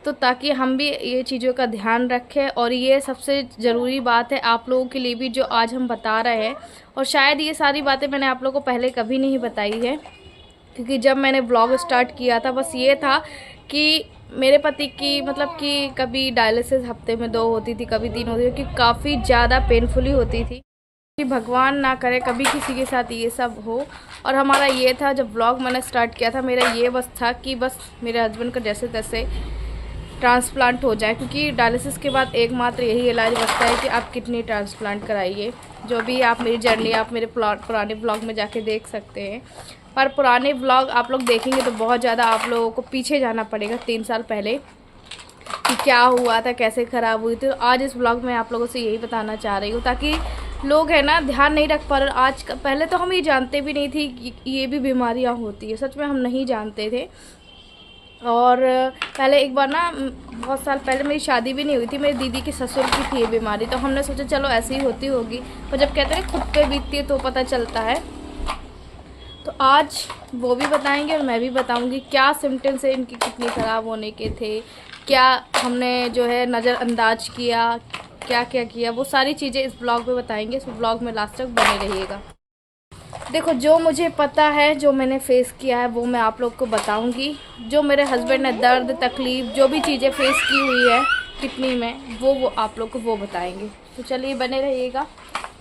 तो ताकि हम भी ये चीज़ों का ध्यान रखें। और ये सबसे ज़रूरी बात है आप लोगों के लिए भी जो आज हम बता रहे हैं। और शायद ये सारी बातें मैंने आप लोगों को पहले कभी नहीं बताई है, क्योंकि जब मैंने ब्लॉग स्टार्ट किया था बस ये था कि मेरे पति की मतलब कि कभी डायलिसिस हफ्ते में 2 होती थी, कभी 3 होती थी, क्योंकि काफ़ी ज़्यादा पेनफुली होती थी कि भगवान ना करे कभी किसी के साथ ये सब हो। और हमारा ये था, जब व्लॉग मैंने स्टार्ट किया था मेरा ये बस था कि बस मेरे हस्बैंड का जैसे तैसे ट्रांसप्लांट हो जाए, क्योंकि डायलिसिस के बाद एकमात्र यही इलाज बचता है कि आप किडनी ट्रांसप्लांट कराइए। जो भी आप मेरी जर्नी आप मेरे पुराने ब्लॉग में जाके देख सकते हैं। पर पुराने ब्लॉग आप लोग देखेंगे तो बहुत ज़्यादा आप लोगों को पीछे जाना पड़ेगा 3 साल पहले कि क्या हुआ था, कैसे ख़राब हुई थी। तो आज इस ब्लॉग में आप लोगों से यही बताना चाह रही हूँ ताकि लोग है ना ध्यान नहीं रख पा रहे। आज पहले तो हम ये जानते भी नहीं थी कि ये भी बीमारियाँ होती है, सच में हम नहीं जानते थे। और पहले एक बार ना बहुत साल पहले मेरी शादी भी नहीं हुई थी, मेरी दीदी के ससुर की थी ये बीमारी, तो हमने सोचा चलो ऐसे ही होती होगी, पर जब कहते हैं खुद पे बीतती है तो पता चलता है। तो आज वो भी बताएंगे और मैं भी बताऊंगी क्या सिम्टम्स है इनकी किडनी ख़राब होने के थे, क्या हमने जो है नज़रअंदाज किया, क्या क्या किया, वो सारी चीज़ें इस ब्लॉग में बताएंगे। इस ब्लॉग में लास्ट तक बने रहिएगा। देखो जो मुझे पता है, जो मैंने फ़ेस किया है वो मैं आप लोग को बताऊंगी। जो मेरे हस्बैंड ने दर्द तकलीफ़ जो भी चीज़ें फ़ेस की हुई है किडनी में वो आप लोग को वो बताएंगे। तो चलिए बने रहिएगा।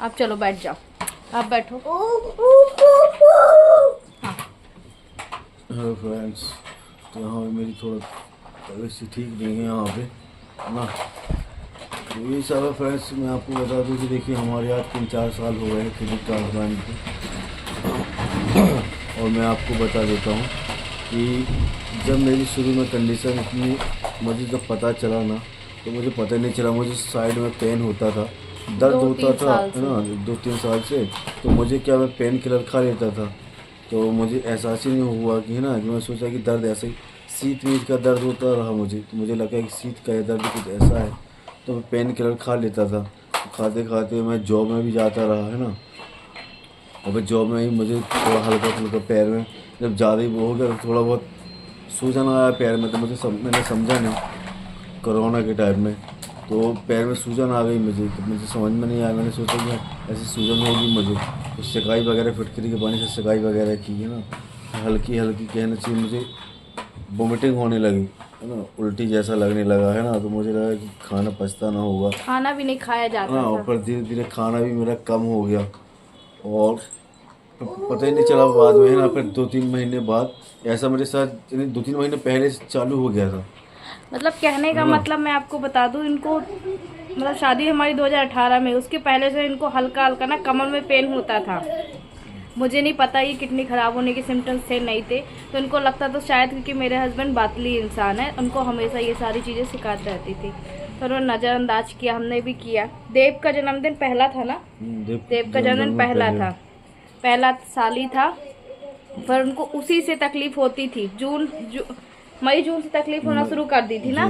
आप चलो बैठ जाओ, आप बैठो। हाँ। हेलो फ्रेंड्स, तो यहाँ पे मेरी थोड़ा तबीयत सी ठीक नहीं है यहाँ पे ना। तो ये सब है फ्रेंड्स, मैं आपको बता दूँ कि देखिए हमारे यहाँ 3-4 साल हो गए हैं किडनी ट्रांसप्लांट के। और मैं आपको बता देता हूँ कि जब मेरी शुरू में कंडीशन इतनी मुझे जब पता चला ना, तो मुझे पता नहीं चला, मुझे साइड में पेन होता था, दर्द होता था है ना 2-3 साल से। तो मुझे क्या, मैं पेन किलर खा लेता था, तो मुझे एहसास ही नहीं हुआ कि है ना, कि मैं सोचा कि दर्द ऐसे ही शीत वीत का दर्द होता रहा मुझे, तो मुझे लगा कि शीत का दर्द कुछ ऐसा है, तो मैं पेन किलर खा लेता था। खाते खाते मैं जॉब में भी जाता रहा है ना, और जॉब में ही मुझे थोड़ा हल्का फुल्का पैर में जब ज़्यादा ही वो हो गया, थोड़ा बहुत सूजन आया पैर में, तो मैंने समझा नहीं कोरोना के टाइम में, तो पैर में सूजन आ गई मुझे, तो मुझे समझ में नहीं आया। मैंने सोचा कि ऐसी सूजन होगी मुझे, तो सिकाई वगैरह फिटकरी के पानी से सिकाई वगैरह की है ना, हल्की हल्की कहना चाहिए, मुझे वोमिटिंग होने लगी है ना, उल्टी जैसा लगने लगा है ना। तो मुझे लगा कि खाना पचता ना होगा, खाना भी नहीं खाया जाता ना, और पर धीरे धीरे खाना भी मेरा कम हो गया, और पता ही नहीं चला बाद में है ना। फिर 2-3 महीने बाद ऐसा मेरे साथ 2-3 महीने पहले से चालू हो गया था। मतलब कहने का मतलब मैं आपको बता दूं, इनको मतलब शादी हमारी 2018 में, उसके पहले से इनको हल्का हल्का ना कमर में पेन होता था। मुझे नहीं पता ये किडनी ख़राब होने के सिम्टम्स थे नहीं थे, तो इनको लगता तो शायद क्योंकि मेरे हस्बैंड बातली इंसान है, उनको हमेशा ये सारी चीज़ें शिकायत रहती थी, तो उन्होंने नज़रअंदाज किया, हमने भी किया। देव का जन्मदिन पहला था ना, देव का जन्मदिन पहला था, पहला साल ही था, पर उनको उसी से तकलीफ होती थी। मई जून से तकलीफ होना शुरू कर दी थी ना।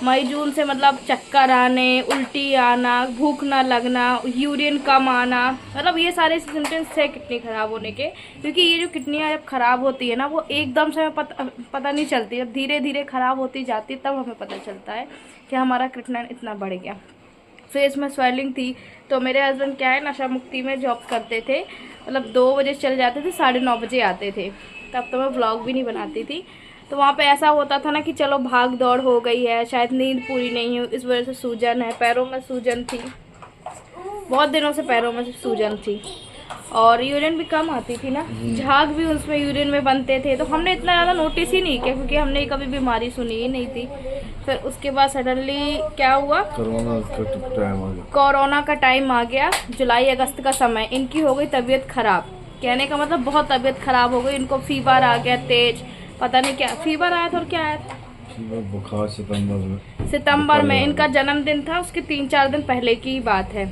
मई जून से मतलब चक्कर आने, उल्टी आना, भूख ना लगना, यूरिन कम आना, मतलब ये सारे सिम्टम्स थे किडनी खराब होने के। क्योंकि ये जो किडनियाँ जब खराब होती है ना, वो एकदम से हमें पता नहीं चलती, जब धीरे धीरे खराब होती जाती है तब हमें पता चलता है कि हमारा किडनी इतना बढ़ गया। फेस में स्वेलिंग थी, तो मेरे हस्बैंड क्या है नशा मुक्ति में जॉब करते थे, मतलब 2 बजे चले जाते थे, 9:30 बजे आते थे। तब तो मैं व्लॉग भी नहीं बनाती थी, तो वहाँ पे ऐसा होता था ना कि चलो भाग दौड़ हो गई है, शायद नींद पूरी नहीं हुई, इस वजह से सूजन है, पैरों में सूजन थी, बहुत दिनों से पैरों में सूजन थी, और यूरिन भी कम आती थी ना, झाग भी उसमें यूरिन में बनते थे। तो हमने इतना ज़्यादा नोटिस ही नहीं किया, क्योंकि हमने कभी बीमारी सुनी ही नहीं थी। फिर उसके बाद सडनली क्या हुआ, कोरोना का टाइम आ गया, जुलाई अगस्त का समय, इनकी हो गई तबीयत खराब। कहने का मतलब बहुत तबीयत खराब हो गई, इनको फीवर आ गया तेज, पता नहीं क्या फीवर आया था और क्या आया था, बुखार सितंबर में इनका जन्मदिन था, उसके 3-4 दिन पहले की बात है।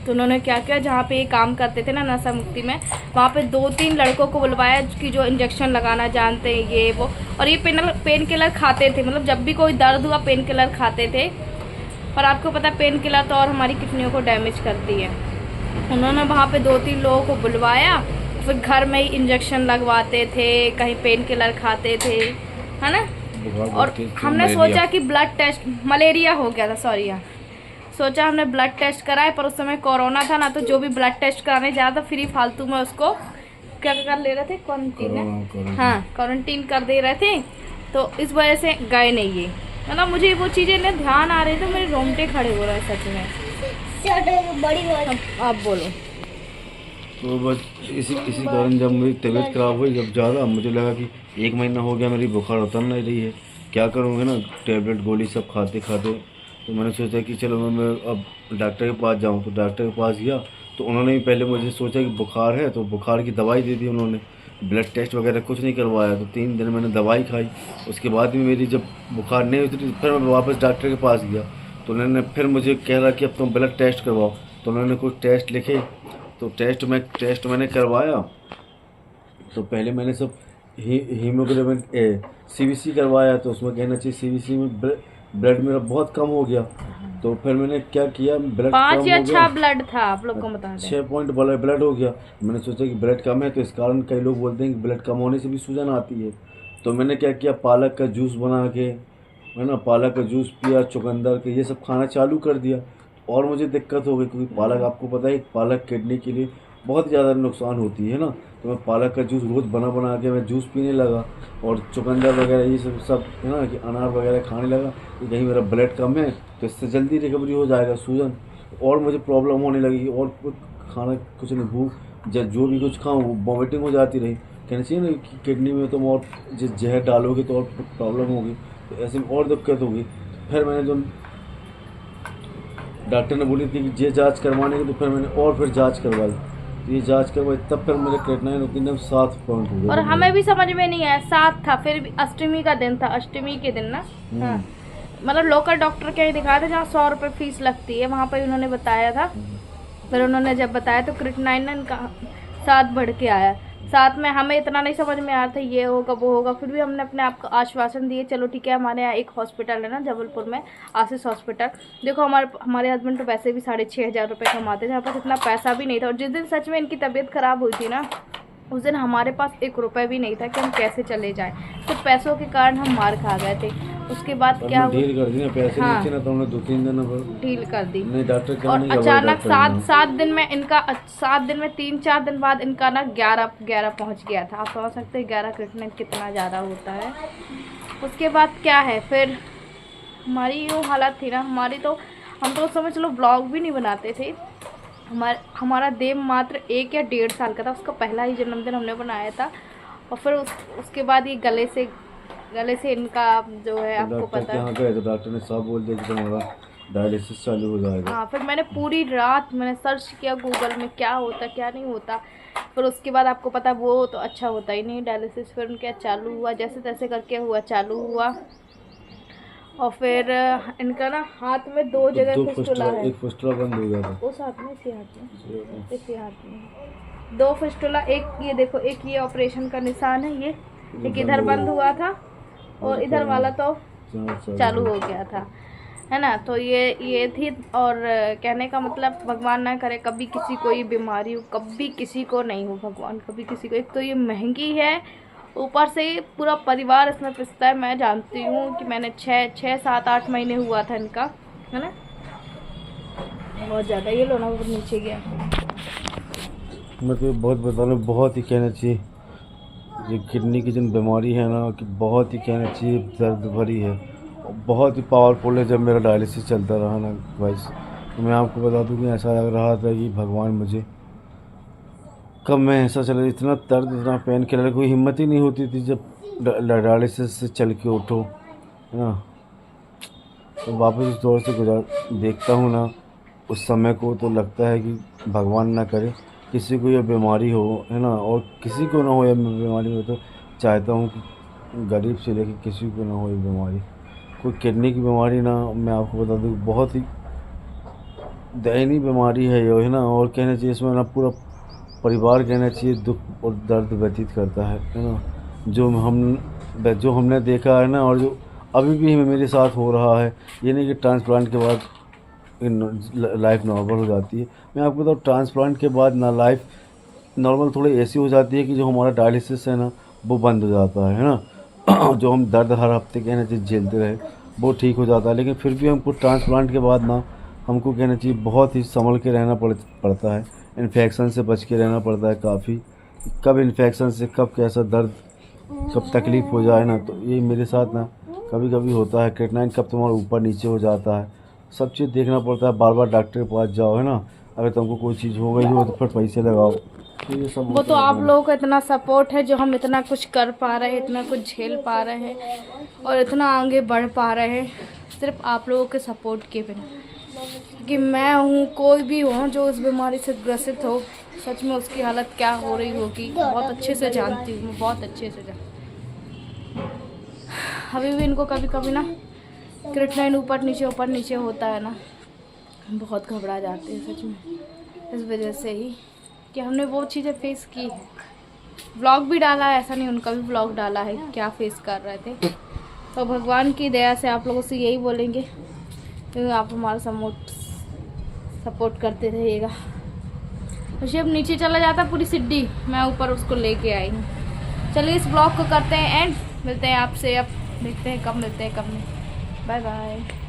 तो उन्होंने क्या किया, जहाँ पे ये काम करते थे ना नशा मुक्ति में, वहाँ पे 2-3 लड़कों को बुलवाया कि जो इंजेक्शन लगाना जानते हैं ये वो, और ये पेन किलर खाते थे, मतलब जब भी कोई दर्द हुआ पेन किलर खाते थे। पर आपको पता है पेन किलर तो और हमारी किडनियों को डैमेज करती है। उन्होंने वहाँ पे 2-3 लोगों को बुलवाया, फिर घर में ही इंजेक्शन लगवाते थे, कहीं पेन किलर खाते थे, है ना, बुखार और बहुत तेज थी, हमने मलेरिया। सोचा कि ब्लड टेस्ट, मलेरिया हो गया था, सॉरी यार। सोचा हमने ब्लड टेस्ट कराए, पर उस समय कोरोना था ना, तो जो भी ब्लड टेस्ट कराने जा रहा था फ्री फालतू में उसको क्या कर ले रहे थे, क्वारंटीन है, हाँ क्वारंटीन कर दे रहे थे, तो इस वजह से गए नहीं ये। मतलब मुझे वो चीज़ें ना ध्यान आ रही थी, मेरे रोंगटे खड़े हो रहे हैं सच में। बड़ी बात। अब आप बोलो। तो बस इसी कारण जब मेरी तबीयत ख़राब हुई, जब ज़्यादा मुझे लगा कि 1 महीना हो गया मेरी बुखार उतर नहीं रही है, क्या करूँगा ना, टेबलेट गोली सब खाते खाते। तो मैंने सोचा कि चलो मैं अब डॉक्टर के पास जाऊँ। तो डॉक्टर के पास गया तो उन्होंने भी पहले मुझे सोचा कि बुखार है, तो बुखार की दवाई दे दी उन्होंने, ब्लड टेस्ट वगैरह कुछ नहीं करवाया। तो 3 दिन मैंने दवाई खाई, उसके बाद भी मेरी जब बुखार नहीं उतरी, फिर मैं वापस डॉक्टर के पास गया। तो उन्होंने फिर मुझे कह रहा कि अब तुम ब्लड टेस्ट करवाओ। तो उन्होंने कुछ टेस्ट लिखे, तो टेस्ट मैंने करवाया। तो पहले मैंने सब हीमोग्लोबिन सीवीसी करवाया, तो उसमें कहना चाहिए सीवीसी में ब्लड मेरा बहुत कम हो गया। तो फिर मैंने क्या किया, ब्लड 5 कम या हो 6 गया, ब्लड था, आप लोग को बता दें। 6 पॉइंट ब्लड हो गया। मैंने सोचा कि ब्लड कम है, तो इस कारण कई लोग बोलते हैं कि ब्लड कम होने से भी सूजन आती है। तो मैंने क्या किया, पालक का जूस बना के, है ना, पालक का जूस पिया, चुकंदर के, ये सब खाना चालू कर दिया। और मुझे दिक्कत हो गई, क्योंकि पालक आपको पता है पालक किडनी के लिए बहुत ज़्यादा नुकसान होती है ना। तो मैं पालक का जूस रोज़ बना के मैं जूस पीने लगा, और चुकंदर वगैरह ये सब है ना, कि अनार वगैरह खाने लगा कि कहीं मेरा ब्लड कम है तो इससे जल्दी रिकवरी हो जाएगा सूजन। और मुझे प्रॉब्लम होने लगी, और कुछ खाना कुछ नहीं, भूख जो भी कुछ खाऊँ वो वॉमिटिंग हो जाती रही। कहना चाहिए ना कि किडनी में तुम और जहर डालोगे तो और प्रॉब्लम होगी, तो ऐसे में और दिक्कत होगी। फिर मैंने जो डॉक्टर ने बोली थी कि ये जांच करवाने की, तो फिर मैंने और फिर जांच करवाई। तो ये जांच करवाई, तब फिर मेरे क्रेटनाइन ओपिनियम 7 पॉइंट हो गया। और हमें भी समझ में नहीं आया, 7 था, फिर भी अष्टमी का दिन था, अष्टमी के दिन ना, हाँ, मतलब लोकल डॉक्टर के ही दिखाया था जहाँ 100 रुपये फीस लगती है, वहाँ पर उन्होंने बताया था। फिर उन्होंने जब बताया तो क्रेटनाइन ना इनका 7 बढ़ के आया। साथ में हमें इतना नहीं समझ में आ रहा था ये होगा वो होगा, फिर भी हमने अपने आप को आश्वासन दिए, चलो ठीक है। हमारे यहाँ एक हॉस्पिटल है ना जबलपुर में, आशीष हॉस्पिटल, देखो हमारे हस्बैंड तो वैसे भी 6,500 रुपये कमाते थे, हमारे पास इतना पैसा भी नहीं था। और जिस दिन सच में इनकी तबीयत ख़राब हुई थी ना, उस दिन हमारे पास 1 रुपये भी नहीं था कि हम कैसे चले जाएं। तो पैसों के कारण हम मार खा गए थे। उसके बाद क्या हुआ, ढील कर दी ना, पैसे हाँ, नहीं थे ना, तो हमने 2-3 दिन ढील कर दी। नहीं, डॉक्टर क्या और नहीं अचानक 7 दिन में इनका 7 दिन में 3-4 दिन बाद इनका ना 11 पहुंच गया था। आप समझ सकते हैं 11 क्रेटनाइन कितना ज़्यादा होता है। उसके बाद क्या है, फिर हमारी जो हालत थी ना, हमारी तो हम तो उस समय चलो ब्लॉग भी नहीं बनाते थे। हमारा देव मात्र 1 या 1.5 साल का था, उसका पहला ही जन्मदिन हमने बनाया था। और फिर उसके बाद ये गले से इनका जो है, आपको पता है, गए तो डॉक्टर ने साफ बोल दिया कि तुम्हारा डायलिसिस चालू हो जाएगा। हाँ, फिर मैंने पूरी रात मैंने सर्च किया गूगल में क्या होता क्या नहीं होता। फिर उसके बाद आपको पता वो तो अच्छा होता ही नहीं डायलिसिस। फिर उनके चालू हुआ, जैसे तैसे करके हुआ, चालू हुआ। और फिर इनका ना हाथ में 2 जगह फिस्टुला है, एक फिस्टुला बंद हो गया था उस हाथ में, इसी हाथ में 2 फिस्टुला, एक ये देखो, एक ये ऑपरेशन का निशान है, ये एक इधर बंद हुआ था और इधर वाला तो चालू हो गया था, है ना। तो ये थी। और कहने का मतलब, भगवान ना करे कभी किसी को ये बीमारी हो, कभी किसी को नहीं हो भगवान, कभी किसी को। एक तो ये महंगी है, ऊपर से पूरा परिवार इसमें पिसता है। मैं जानती हूँ कि मैंने 6-7-8 महीने हुआ था इनका, है ना, बहुत ज़्यादा। ये लो ना, ऊपर नीचे गया। मैं तो बहुत बता रहा हूँ, बहुत ही कहना चाहिए, ये किडनी की जो बीमारी है ना, कि बहुत ही कहना चाहिए दर्द भरी है, बहुत ही पावरफुल है। जब मेरा डायलिसिस चलता रहा ना वाइस, तो मैं आपको बता दूँ कि ऐसा लग रहा था कि भगवान मुझे कब मैं ऐसा चला, इतना दर्द, इतना पेन किलर, कोई हिम्मत ही नहीं होती थी जब डायलिसिस से चल के उठो, है ना। तो वापस उस दौर से देखता हूँ ना उस समय को, तो लगता है कि भगवान ना करे किसी को ये बीमारी हो, है ना, और किसी को ना हो ये बीमारी हो। तो चाहता हूँ कि गरीब से लेकर किसी को ना हो ये बीमारी। कोई किडनी की बीमारी ना, मैं आपको बता दूँ, बहुत ही दयनीय बीमारी है ये, है ना। और कहना चाहिए इसमें ना पूरा परिवार कहना चाहिए दुख और दर्द व्यतीत करता है ना। जो हमने देखा है ना, और जो अभी भी मेरे साथ हो रहा है, ये नहीं कि ट्रांसप्लांट के बाद लाइफ नॉर्मल हो जाती है। मैं आपको बताऊँ, ट्रांसप्लांट के बाद ना लाइफ नॉर्मल थोड़ी ऐसी हो जाती है कि जो हमारा डायलिसिस है ना वो बंद हो जाता है ना। जो हम दर्द हर हफ्ते कहना चाहिए झेलते रहे वो ठीक हो जाता है, लेकिन फिर भी हमको ट्रांसप्लांट के बाद ना हमको कहना चाहिए बहुत ही संभल के रहना पड़ता है। इन्फेक्शन से बच के रहना पड़ता है काफ़ी, कब इन्फेक्शन से कब कैसा दर्द कब तकलीफ़ हो जाए ना, तो ये मेरे साथ ना कभी कभी होता है। क्रिएटिनिन कब तुम्हारा ऊपर नीचे हो जाता है, सब चीज़ देखना पड़ता है, बार बार डॉक्टर के पास जाओ, है ना। अगर तुमको कोई चीज़ हो गई हो तो फिर पैसे लगाओ, तो ये सब वो तो आप लोगों का इतना सपोर्ट है जो हम इतना कुछ कर पा रहे हैं, इतना कुछ झेल पा रहे हैं और इतना आगे बढ़ पा रहे हैं, सिर्फ आप लोगों के सपोर्ट के बिना। कि मैं हूँ, कोई भी हो जो इस बीमारी से ग्रसित हो, सच में उसकी हालत क्या हो रही होगी बहुत अच्छे से जानती हूँ, मैं बहुत अच्छे से जानती हूँ। अभी भी इनको कभी कभी ना क्रिएटिनिन ऊपर नीचे होता है ना, बहुत घबरा जाते हैं सच में, इस वजह से ही कि हमने वो चीज़ें फेस की है। व्लॉग भी डाला है, ऐसा नहीं उनका भी व्लॉग डाला है क्या फेस कर रहे थे। तो भगवान की दया से आप लोगों से यही बोलेंगे क्योंकि आप हमारा सपोर्ट करते रहिएगा। तो शिव नीचे चला जाता पूरी सिड्डी, मैं ऊपर उसको लेके आई हूँ। चलिए इस ब्लॉग को करते हैं एंड, मिलते हैं आपसे, अब देखते हैं कब मिलते हैं कब नहीं। Bye bye.